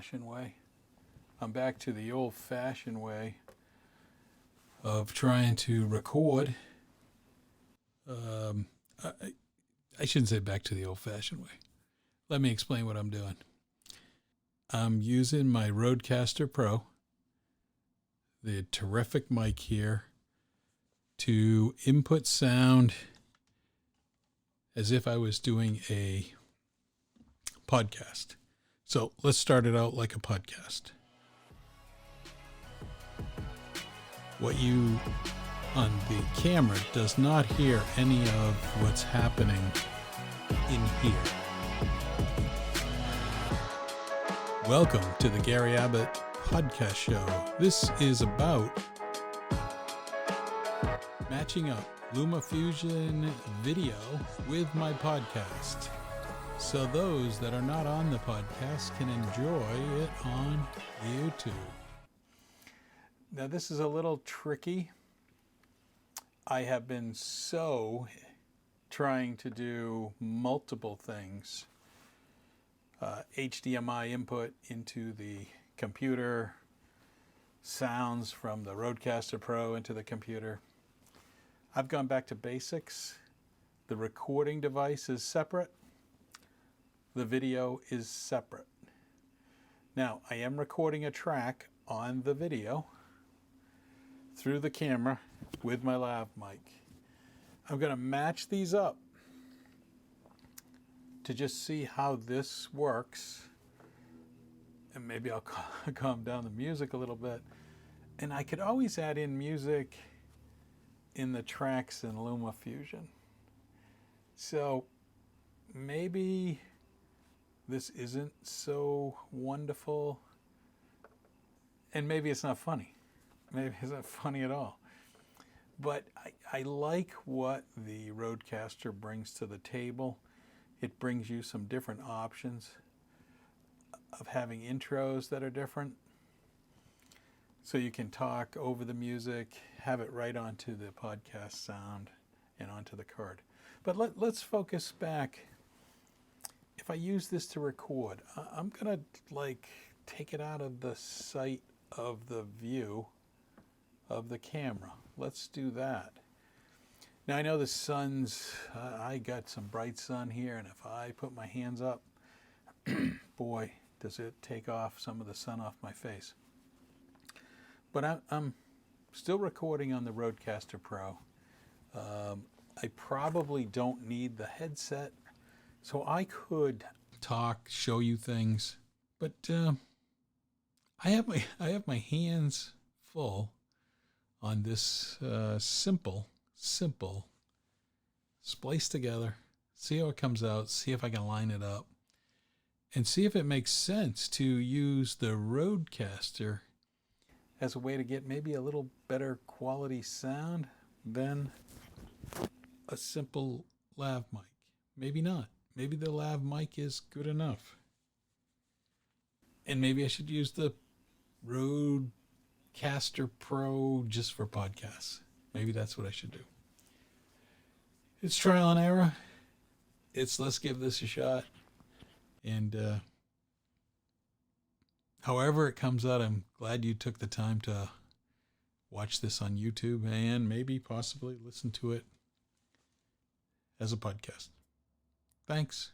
Way. I'm back to the old-fashioned way of trying to record. I shouldn't say back to the old-fashioned way. Let me explain what I'm doing. I'm using my Rodecaster Pro, the terrific mic here, to input sound as if I was doing a podcast. So let's start it out like a podcast. What you on the camera does not hear any of what's happening in here. Welcome to the Gary Abbott Podcast Show. This is about matching up LumaFusion video with my podcast, so those that are not on the podcast can enjoy it on YouTube. Now, this is a little tricky. I have been trying to do multiple things. HDMI input into the computer, sounds from the Rodecaster Pro into the computer. I've gone back to basics. The recording device is separate. The video is separate. Now, I am recording a track on the video through the camera with my Lav Mic. I'm going to match these up to just see how this works. And maybe I'll calm down the music a little bit. And I could always add in music in the tracks in LumaFusion. So maybe this isn't so wonderful, and maybe it's not funny. Maybe it's not funny at all. But I like what the Rodecaster brings to the table. It brings you some different options of having intros that are different. So you can talk over the music, have it right onto the podcast sound and onto the card. But let's focus back. If I use this to record, I'm going to take it out of the sight of the view of the camera. Let's do that. Now, I know the sun's, I got some bright sun here, and if I put my hands up, boy, does it take off some of the sun off my face. But I'm still recording on the Rodecaster Pro. I probably don't need the headset, so I could talk, show you things, but I have my hands full on this simple splice together, see how it comes out, see if I can line it up, and see if it makes sense to use the Rodecaster as a way to get maybe a little better quality sound than a simple Lav Mic. Maybe not. Maybe the Lav Mic is good enough. And maybe I should use the Rodecaster Pro just for podcasts. Maybe that's what I should do. It's trial and error. Let's give this a shot. And however it comes out, I'm glad you took the time to watch this on YouTube and maybe possibly listen to it as a podcast. Thanks.